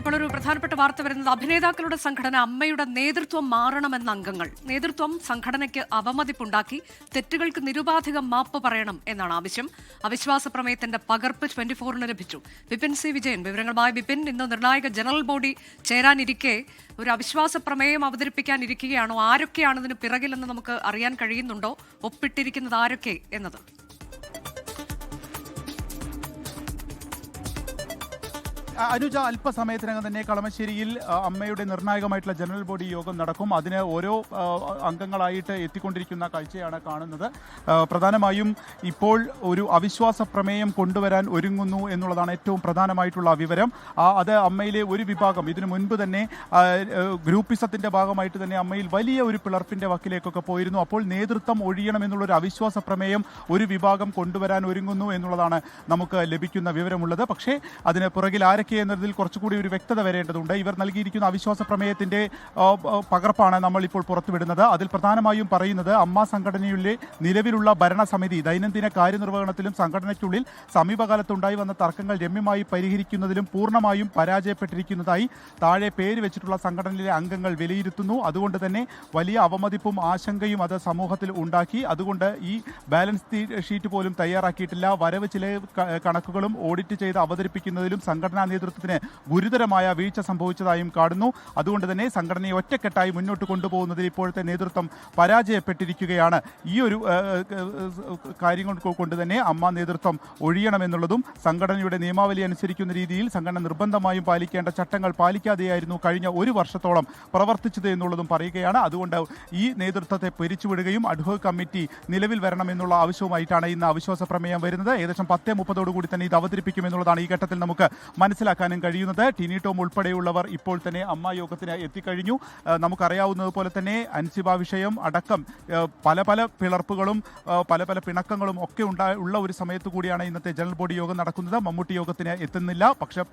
ഇപ്പോൾ ഒരു പ്രധാനപ്പെട്ട വാർത്ത വരുന്നത് അഭിനേതാക്കളുടെ സംഘടന അമ്മയുടെ നേതൃത്വം മാറണമെന്ന അംഗങ്ങൾ നേതൃത്വം സംഘടനയ്ക്ക് അവമതിപ്പുണ്ടാക്കി തെറ്റുകൾക്ക് നിരുപാധികം മാപ്പ് പറയണം എന്നാണ് ആവശ്യം. അവിശ്വാസ പ്രമേയത്തിന്റെ പകർപ്പ് 24-ന് ലഭിച്ചു. വിപിൻ സി വിജയൻ വിവരങ്ങളുമായി. വിപിൻ, ഇന്ന് നിർണായക ജനറൽ ബോഡി ചേരാനിരിക്കെ ഒരു അവിശ്വാസ പ്രമേയം അവതരിപ്പിക്കാനിരിക്കുകയാണോ? ആരൊക്കെയാണ് ഇതിന് പിറകിലെന്ന് നമുക്ക് അറിയാൻ കഴിയുന്നുണ്ടോ? ഒപ്പിട്ടിരിക്കുന്നത് ആരൊക്കെ എന്നത്? അനുജ, അല്പസമയത്തിനകം തന്നെ കളമശ്ശേരിയിൽ അമ്മയുടെ നിർണായകമായിട്ടുള്ള ജനറൽ ബോഡി യോഗം നടക്കും. അതിന് ഓരോ അംഗങ്ങളായിട്ട് എത്തിക്കൊണ്ടിരിക്കുന്ന കാഴ്ചയാണ് കാണുന്നത്. പ്രധാനമായും ഇപ്പോൾ ഒരു അവിശ്വാസ പ്രമേയം കൊണ്ടുവരാൻ ഒരുങ്ങുന്നു എന്നുള്ളതാണ് ഏറ്റവും പ്രധാനമായിട്ടുള്ള വിവരം. അത് അമ്മയിലെ ഒരു വിഭാഗം ഇതിനു മുൻപ് തന്നെ ഗ്രൂപ്പിസത്തിന്റെ ഭാഗമായിട്ട് തന്നെ അമ്മയിൽ വലിയ ഒരു പിളർപ്പിന്റെ വക്കിലേക്കൊക്കെ പോയിരുന്നു. അപ്പോൾ നേതൃത്വം ഒഴിയണം എന്നുള്ളൊരു അവിശ്വാസ പ്രമേയം ഒരു വിഭാഗം കൊണ്ടുവരാൻ ഒരുങ്ങുന്നു എന്നുള്ളതാണ് നമുക്ക് ലഭിക്കുന്ന വിവരമുള്ളത്. പക്ഷേ അതിന് പുറകിൽ എന്നതിൽ കുറച്ചുകൂടി ഒരു വ്യക്തത വരേണ്ടതുണ്ട്. ഇവർ നൽകിയിരിക്കുന്ന അവിശ്വാസ പ്രമേയത്തിന്റെ പകർപ്പാണ് നമ്മൾ ഇപ്പോൾ പുറത്തുവിടുന്നത്. അതിൽ പ്രധാനമായും പറയുന്നത് അമ്മ സംഘടനയിലെ നിലവിലുള്ള ഭരണസമിതി ദൈനംദിന കാര്യനിർവഹണത്തിലും സംഘടനയ്ക്കുള്ളിൽ സമീപകാലത്തുണ്ടായി വന്ന തർക്കങ്ങൾ രമ്യമായി പരിഹരിക്കുന്നതിലും പൂർണ്ണമായും പരാജയപ്പെട്ടിരിക്കുന്നതായി താഴെ പേര് വെച്ചിട്ടുള്ള സംഘടനയിലെ അംഗങ്ങൾ വിലയിരുത്തുന്നു. അതുകൊണ്ട് തന്നെ വലിയ അവമതിപ്പും ആശങ്കയും അത് സമൂഹത്തിൽ ഉണ്ടാക്കി. അതുകൊണ്ട് ഈ ബാലൻസ് ഷീറ്റ് പോലും തയ്യാറാക്കിയിട്ടില്ല. വരവ് ചിലവ് കണക്കുകളും ഓഡിറ്റ് ചെയ്ത് അവതരിപ്പിക്കുന്നതിലും സംഘടനാ നേതൃത്വത്തിന് ഗുരുതരമായ വീഴ്ച സംഭവിച്ചതായും കാണുന്നു. അതുകൊണ്ട് തന്നെ സംഘടനയെ ഒറ്റക്കെട്ടായി മുന്നോട്ട് കൊണ്ടുപോകുന്നതിൽ ഇപ്പോഴത്തെ നേതൃത്വം പരാജയപ്പെട്ടിരിക്കുകയാണ്. ഈ ഒരു കാര്യങ്ങൾ കൊണ്ട് തന്നെ അമ്മ നേതൃത്വം ഒഴിയണമെന്നുള്ളതും സംഘടനയുടെ നിയമാവലി അനുസരിക്കുന്ന രീതിയിൽ സംഘടന നിർബന്ധമായും പാലിക്കേണ്ട ചട്ടങ്ങൾ പാലിക്കാതെയായിരുന്നു കഴിഞ്ഞ ഒരു വർഷത്തോളം പ്രവർത്തിച്ചത് എന്നുള്ളതും പറയുകയാണ്. അതുകൊണ്ട് ഈ നേതൃത്വത്തെ പിരിച്ചുവിടുകയും അഡ്ഹോക് കമ്മിറ്റി നിലവിൽ വരണമെന്നുള്ള ആവശ്യവുമായിട്ടാണ് ഇന്ന് അവിശ്വാസ പ്രമേയം വരുന്നത്. ഏകദേശം 10:30 തന്നെ ഇത് അവതരിപ്പിക്കുമെന്നുള്ളതാണ് ഈ ഘട്ടത്തിൽ നമുക്ക് മനസ്സിലാക്കാനും കഴിയുന്നത്. ടിനി ടോം ഉൾപ്പെടെയുള്ളവർ ഇപ്പോൾ തന്നെ അമ്മ യോഗത്തിന് എത്തിക്കഴിഞ്ഞു. നമുക്കറിയാവുന്നതുപോലെ തന്നെ അൻസിബ വിഷയം അടക്കം പല പല പിളർപ്പുകളും പല പല പിണക്കങ്ങളും ഒക്കെ ഉള്ള ഒരു സമയത്ത് കൂടിയാണ് ഇന്നത്തെ ജനറൽ ബോഡി യോഗം നടക്കുന്നത്. മമ്മൂട്ടി യോഗത്തിന് എത്തുന്നില്ല, പക്ഷേ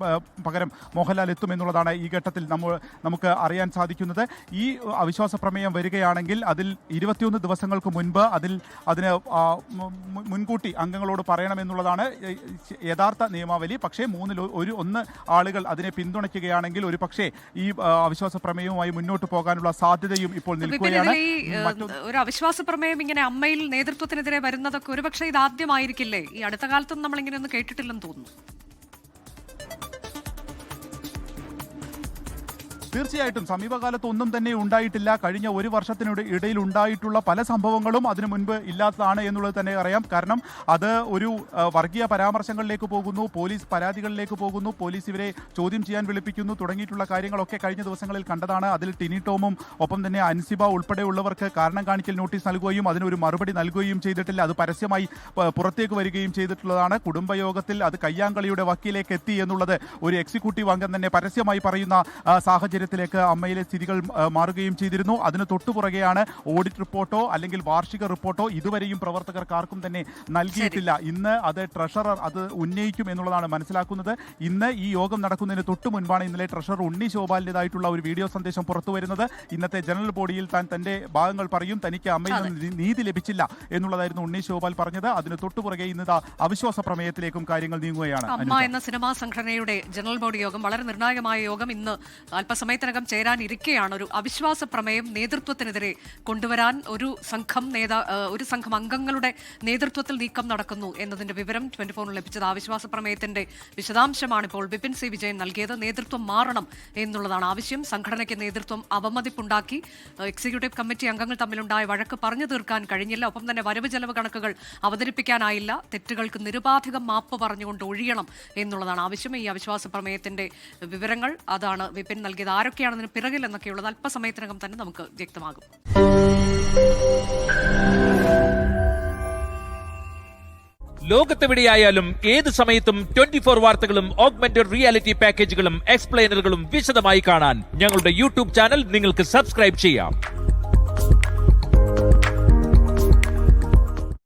പകരം മോഹൻലാൽ എത്തുമെന്നുള്ളതാണ് ഈ ഘട്ടത്തിൽ നമുക്ക് അറിയാൻ സാധിക്കുന്നത്. ഈ അവിശ്വാസ പ്രമേയം വരികയാണെങ്കിൽ അതിൽ 21 ദിവസങ്ങൾക്ക് മുൻപ് അതിന് മുൻകൂട്ടി അംഗങ്ങളോട് പറയണമെന്നുള്ളതാണ് യഥാർത്ഥ നിയമാവലി. പക്ഷേ 1 ആളുകൾ അതിനെ പിന്തുണയ്ക്കുകയാണെങ്കിൽ ഒരു പക്ഷേ ഈ അവിശ്വാസ പ്രമേയവുമായി മുന്നോട്ട് പോകാനുള്ള സാധ്യതയും ഇപ്പോൾ നിൽക്കുകയാണ്. ഒരു അവിശ്വാസ പ്രമേയം ഇങ്ങനെ അമ്മയിൽ നേതൃത്വത്തിനെതിരെ വരുന്നതൊക്കെ ഒരുപക്ഷെ ഇതാദ്യമായിരിക്കില്ലേ? ഈ അടുത്ത കാലത്തൊന്നും നമ്മൾ ഇങ്ങനെയൊന്നും കേട്ടിട്ടില്ലെന്ന് തോന്നുന്നു. തീർച്ചയായിട്ടും സമീപകാലത്ത് ഒന്നും തന്നെ ഉണ്ടായിട്ടില്ല. കഴിഞ്ഞ ഒരു വർഷത്തിനിടയിൽ ഉണ്ടായിട്ടുള്ള പല സംഭവങ്ങളും അതിനു മുൻപ് ഇല്ലാത്തതാണ് എന്നുള്ളത് തന്നെ അറിയാം. കാരണം അത് ഒരു വർഗീയ പരാമർശങ്ങളിലേക്ക് പോകുന്നു, പോലീസ് പരാതികളിലേക്ക് പോകുന്നു, പോലീസ് ഇവരെ ചോദ്യം ചെയ്യാൻ വിളിപ്പിക്കുന്നു തുടങ്ങിയിട്ടുള്ള കാര്യങ്ങളൊക്കെ കഴിഞ്ഞ ദിവസങ്ങളിൽ കണ്ടതാണ്. അതിൽ ടിനി ടോമും ഒപ്പം തന്നെ അൻസിബ ഉൾപ്പെടെയുള്ളവർക്ക് കാരണം കാണിക്കൽ നോട്ടീസ് നൽകുകയും അതിനൊരു മറുപടി നൽകുകയും ചെയ്തിട്ടില്ല. അത് പരസ്യമായി പുറത്തേക്ക് വരികയും ചെയ്തിട്ടുള്ളതാണ്. കുടുംബയോഗത്തിൽ അത് കയ്യാങ്കളിയുടെ വക്കിലേക്ക് എത്തി എന്നുള്ളത് ഒരു എക്സിക്യൂട്ടീവ് അംഗം തന്നെ പരസ്യമായി പറയുന്ന സാഹചര്യം അമ്മയിലെ സ്ഥിതികൾ മാറുകയും ചെയ്തിരുന്നു. അതിന് തൊട്ടുപുറകെയാണ് ഓഡിറ്റ് റിപ്പോർട്ടോ അല്ലെങ്കിൽ വാർഷിക റിപ്പോർട്ടോ ഇതുവരെയും പ്രവർത്തകർക്ക് ആർക്കും തന്നെ നൽകിയിട്ടില്ല. ഇന്ന് അത് ട്രഷറർ അത് ഉന്നയിക്കും എന്നുള്ളതാണ് മനസ്സിലാക്കുന്നത്. ഇന്ന് ഈ യോഗം നടക്കുന്നതിന് തൊട്ടു മുൻപാണ് ഇന്നലെ ട്രഷറർ ഉണ്ണി ശോഭാലിൻ്റെതായിട്ടുള്ള ഒരു വീഡിയോ സന്ദേശം പുറത്തു വരുന്നത്. ഇന്നത്തെ ജനറൽ ബോഡിയിൽ താൻ തന്റെ ഭാഗങ്ങൾ പറയും, തനിക്ക് അമ്മയിൽ നിന്ന് നീതി ലഭിച്ചില്ല എന്നുള്ളതായിരുന്നു ഉണ്ണി ശോഭാൽ പറഞ്ഞത്. അതിന് തൊട്ടുപുറകെ ഇന്ന് അവിശ്വാസ പ്രമേയത്തിലേക്കും കാര്യങ്ങൾ നീങ്ങുകയാണ്. അമ്മ എന്ന സിനിമാ സംഘടനയുടെ ജനറൽ ബോഡി യോഗം, വളരെ നിർണായകമായ യോഗം, ഇന്ന് അല്പസമയത്തിനകം ചേരാനിരിക്കെയാണ് ഒരു അവിശ്വാസ പ്രമേയം നേതൃത്വത്തിനെതിരെ കൊണ്ടുവരാൻ ഒരു സംഘം അംഗങ്ങളുടെ നേതൃത്വത്തിൽ നീക്കം നടക്കുന്നു എന്നതിന്റെ വിവരം 24-ന് ലഭിച്ചത്. അവിശ്വാസ പ്രമേയത്തിന്റെ വിശദാംശമാണ് ഇപ്പോൾ വിപിൻ സി വിജയൻ നൽകിയത്. നേതൃത്വം മാറണം എന്നുള്ളതാണ് ആവശ്യം. സംഘടനയ്ക്ക് നേതൃത്വം അവമതിപ്പുണ്ടാക്കി. എക്സിക്യൂട്ടീവ് കമ്മിറ്റി അംഗങ്ങൾ തമ്മിലുണ്ടായ വഴക്ക് പറഞ്ഞു തീർക്കാൻ കഴിഞ്ഞില്ല. ഒപ്പം തന്നെ വരവ് ചെലവ് കണക്കുകൾ അവതരിപ്പിക്കാനായില്ല. തെറ്റുകൾക്ക് നിരുപാധികം മാപ്പ് പറഞ്ഞുകൊണ്ട് ഒഴിയണം എന്നുള്ളതാണ് ആവശ്യം. ഈ അവിശ്വാസ പ്രമേയത്തിന്റെ വിവരങ്ങൾ അതാണ് വിപിൻ നൽകിയത്. ആരൊക്കെയാണ് ഇതിന് പിറകിൽ എന്നൊക്കെയുള്ളത് അല്പസമയത്തിനകം തന്നെ നമുക്ക് വ്യക്തമാകും. ലോകത്തെവിടെയായാലും ഏത് സമയത്തും 24 വാർത്തകളും ഓഗ്മെന്റഡ് റിയാലിറ്റി പാക്കേജുകളും എക്സ്പ്ലെയിനറുകളും വിശദമായി കാണാൻ ഞങ്ങളുടെ യൂട്യൂബ് ചാനൽ നിങ്ങൾക്ക് സബ്സ്ക്രൈബ് ചെയ്യാം.